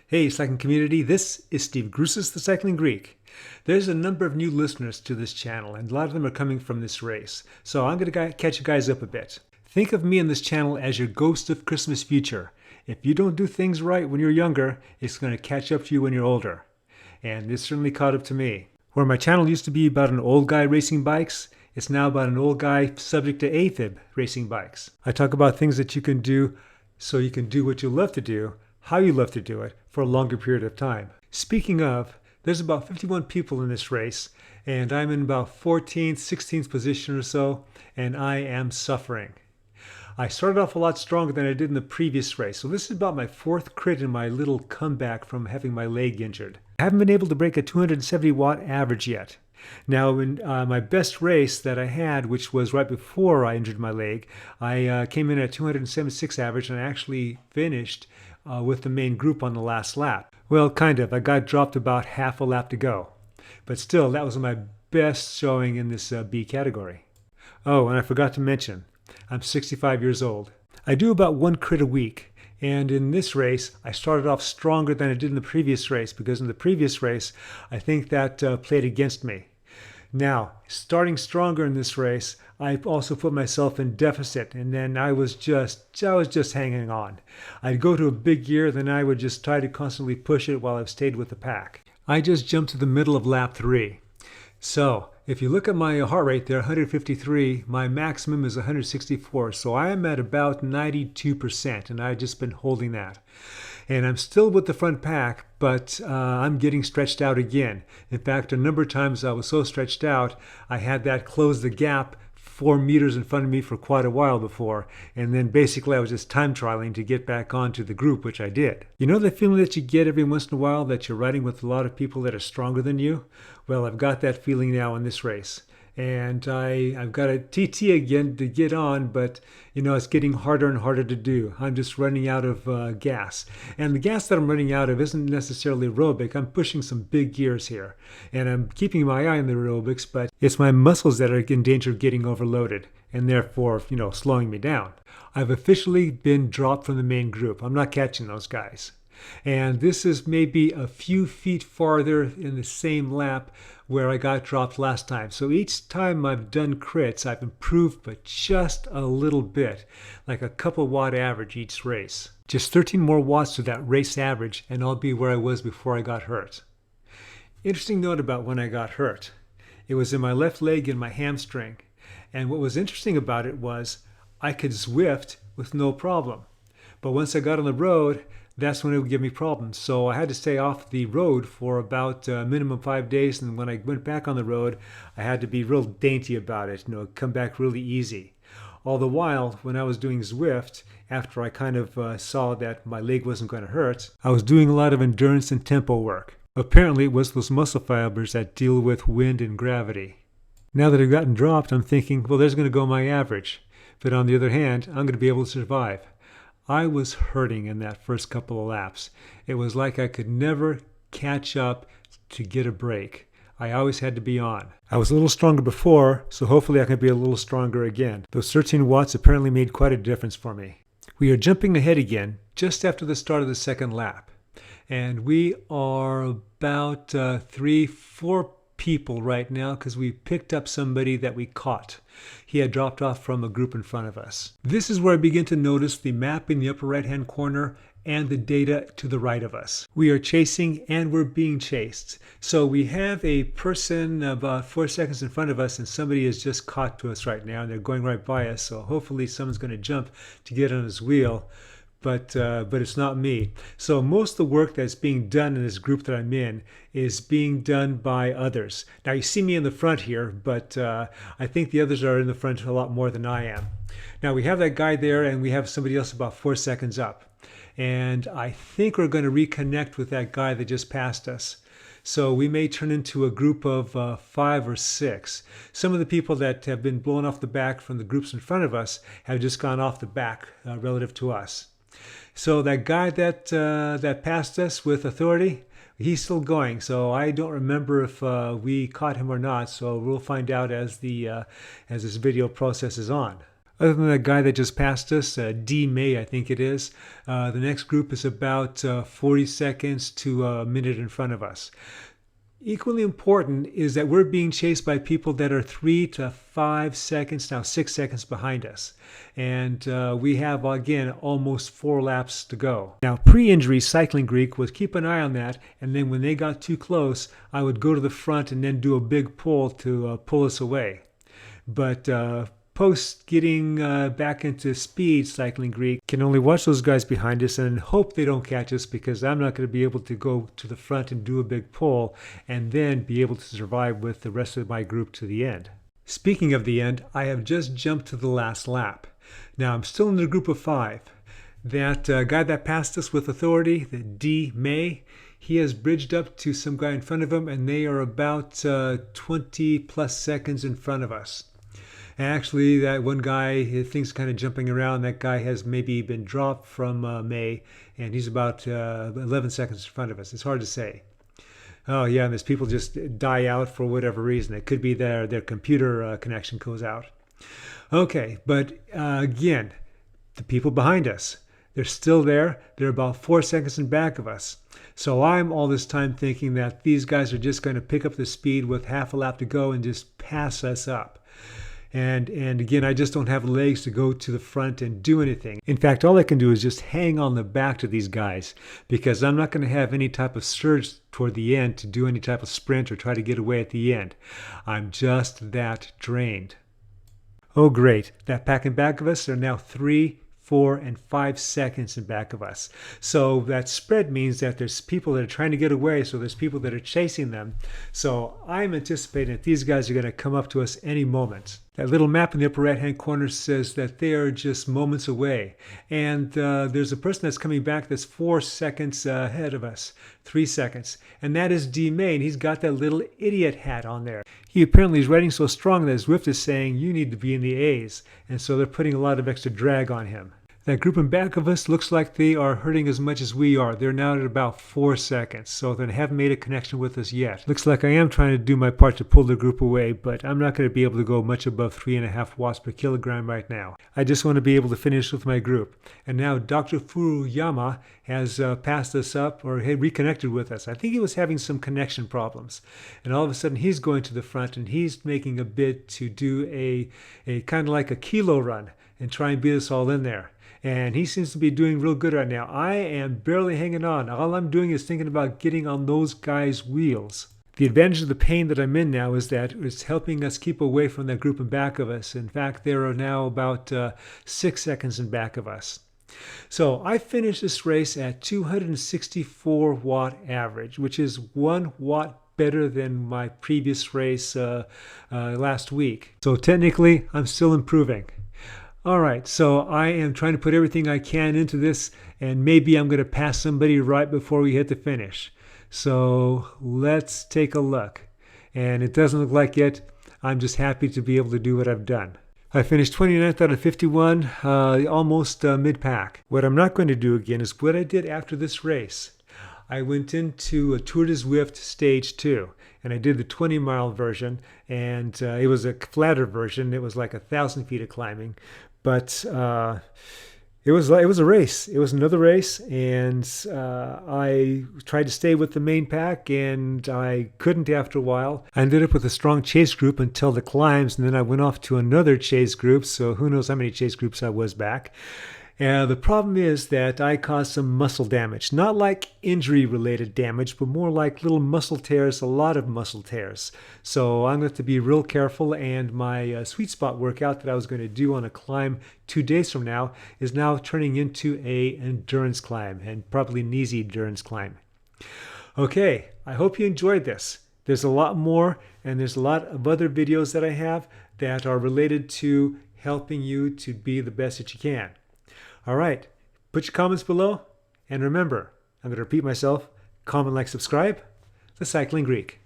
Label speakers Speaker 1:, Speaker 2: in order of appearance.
Speaker 1: Hey, cycling community, this is Steve Grusis, the Cycling Greek. There's a number of new listeners to this channel, and a lot of them are coming from this race. So I'm going to catch you guys up a bit. Think of me and this channel as your ghost of Christmas future. If you don't do things right when you're younger, it's going to catch up to you when you're older. And this certainly caught up to me. Where my channel used to be about an old guy racing bikes, it's now about an old guy subject to Afib racing bikes. I talk about things that you can do so you can do what you love to do, how you love to do it, for a longer period of time. Speaking of, there's about 51 people in this race, and I'm in about 14th, 16th position or so, and I am suffering. I started off a lot stronger than I did in the previous race, so this is about my fourth crit in my little comeback from having my leg injured. I haven't been able to break a 270 watt average yet. Now, in my best race that I had, which was right before I injured my leg, I came in at 276 average, and I actually finished with the main group on the last lap. Well, kind of. I got dropped about half a lap to go. But still, that was my best showing in this B category. Oh, and I forgot to mention, I'm 65 years old. I do about one crit a week. And in this race, I started off stronger than I did in the previous race, because in the previous race, I think that played against me. Now, starting stronger in this race, I also put myself in deficit, and then I was just hanging on. I'd go to a big gear, then I would just try to constantly push it while I've stayed with the pack. I just jumped to the middle of lap 3. So, if you look at my heart rate there, 153, my maximum is 164, so I am at about 92%, and I've just been holding that. And I'm still with the front pack, but I'm getting stretched out again. In fact, a number of times I was so stretched out, I had that close the gap 4 meters in front of me for quite a while before, and then basically I was just time trialing to get back onto the group, which I did. You know the feeling that you get every once in a while that you're riding with a lot of people that are stronger than you? Well, I've got that feeling now in this race. And I've got a TT again to get on, but you know, it's getting harder and harder to do. I'm just running out of gas. And the gas that I'm running out of isn't necessarily aerobic. I'm pushing some big gears here. And I'm keeping my eye on the aerobics, but it's my muscles that are in danger of getting overloaded and therefore, you know, slowing me down. I've officially been dropped from the main group. I'm not catching those guys. And this is maybe a few feet farther in the same lap where I got dropped last time. So each time I've done crits, I've improved, but just a little bit, like a couple watt average each race. Just 13 more watts to that race average, and I'll be where I was before I got hurt. Interesting note about when I got hurt. It was in my left leg and my hamstring. And what was interesting about it was I could Zwift with no problem. But once I got on the road, that's when it would give me problems. So I had to stay off the road for about minimum 5 days. And when I went back on the road, I had to be real dainty about it, you know, come back really easy. All the while, when I was doing Zwift, after I kind of saw that my leg wasn't going to hurt, I was doing a lot of endurance and tempo work. Apparently, it was those muscle fibers that deal with wind and gravity. Now that I've gotten dropped, I'm thinking, well, there's going to go my average. But on the other hand, I'm going to be able to survive. I was hurting in that first couple of laps. It was like I could never catch up to get a break. I always had to be on. I was a little stronger before, so hopefully I can be a little stronger again. Those 13 watts apparently made quite a difference for me. We are jumping ahead again just after the start of the second lap. And we are about 3-4 people right now because we picked up somebody that we caught. He had dropped off from a group in front of us. This is where I begin to notice the map in the upper right hand corner and the data to the right of us. We are chasing and we're being chased. So we have a person about 4 seconds in front of us, and somebody is just caught to us right now, and they're going right by us. So hopefully someone's going to jump to get on his wheel. But it's not me. So most of the work that's being done in this group that I'm in is being done by others. Now you see me in the front here, but I think the others are in the front a lot more than I am. Now we have that guy there, and we have somebody else about 4 seconds up. And I think we're going to reconnect with that guy that just passed us. So we may turn into a group of 5 or 6. Some of the people that have been blown off the back from the groups in front of us have just gone off the back relative to us. So that guy that passed us with authority, he's still going. So I don't remember if we caught him or not. So we'll find out as this video process is on. Other than that guy that just passed us, D. May, I think it is, the next group is about 40 seconds to a minute in front of us. Equally important is that we're being chased by people that are 3 to 5 seconds, now 6 seconds behind us. And we have, again, almost 4 laps to go. Now, pre-injury cycling Greek was keep an eye on that, and then when they got too close, I would go to the front and then do a big pull to pull us away. But post getting back into speed cycling Greek, can only watch those guys behind us and hope they don't catch us, because I'm not going to be able to go to the front and do a big pull and then be able to survive with the rest of my group to the end. Speaking of the end, I have just jumped to the last lap. Now I'm still in the group of 5. That guy that passed us with authority, the D. May, he has bridged up to some guy in front of him, and they are about 20 plus seconds in front of us. Actually, that one guy, things kind of jumping around. That guy has maybe been dropped from May, and he's about 11 seconds in front of us. It's hard to say. Oh, yeah, and there's people just die out for whatever reason. It could be their computer connection goes out. Okay, but again, the people behind us, they're still there. They're about 4 seconds in back of us. So I'm all this time thinking that these guys are just going to pick up the speed with half a lap to go and just pass us up. And again, I just don't have legs to go to the front and do anything. In fact, all I can do is just hang on the back to these guys, because I'm not going to have any type of surge toward the end to do any type of sprint or try to get away at the end. I'm just that drained. Oh, great. That pack in back of us are now 3, 4, and 5 seconds in back of us. So that spread means that there's people that are trying to get away, so there's people that are chasing them. So I'm anticipating that these guys are going to come up to us any moment. That little map in the upper right-hand corner says that they are just moments away. And there's a person that's coming back that's 4 seconds ahead of us, 3 seconds. And that is D. May, and he's got that little idiot hat on there. He apparently is riding so strong that Zwift is saying, you need to be in the A's. And so they're putting a lot of extra drag on him. That group in back of us looks like they are hurting as much as we are. They're now at about 4 seconds, so they haven't made a connection with us yet. Looks like I am trying to do my part to pull the group away, but I'm not going to be able to go much above 3.5 watts per kilogram right now. I just want to be able to finish with my group. And now Dr. Furuyama has passed us up, or had reconnected with us. I think he was having some connection problems. And all of a sudden he's going to the front, and he's making a bid to do a kind of like a kilo run and try and beat us all in there. And he seems to be doing real good right now. I am barely hanging on. All I'm doing is thinking about getting on those guys' wheels. The advantage of the pain that I'm in now is that it's helping us keep away from that group in back of us. In fact, there are now about 6 seconds in back of us. So I finished this race at 264 watt average, which is 1 watt better than my previous race last week. So technically, I'm still improving. All right, so I am trying to put everything I can into this, and maybe I'm going to pass somebody right before we hit the finish. So let's take a look. And it doesn't look like it. I'm just happy to be able to do what I've done. I finished 29th out of 51, almost mid-pack. What I'm not going to do again is what I did after this race. I went into a Tour de Zwift Stage 2, and I did the 20-mile version, and it was a flatter version. It was like 1,000 feet of climbing. But it was a race. It was another race, and I tried to stay with the main pack, and I couldn't after a while. I ended up with a strong chase group until the climbs, and then I went off to another chase group, so who knows how many chase groups I was back. The problem is that I caused some muscle damage, not like injury-related damage, but more like little muscle tears, a lot of muscle tears. So I'm going to have to be real careful, and my sweet spot workout that I was going to do on a climb 2 days from now is now turning into an endurance climb, and probably an easy endurance climb. Okay, I hope you enjoyed this. There's a lot more, and there's a lot of other videos that I have that are related to helping you to be the best that you can. All right, put your comments below, and remember, I'm going to repeat myself, comment, like, subscribe, The Cycling Greek.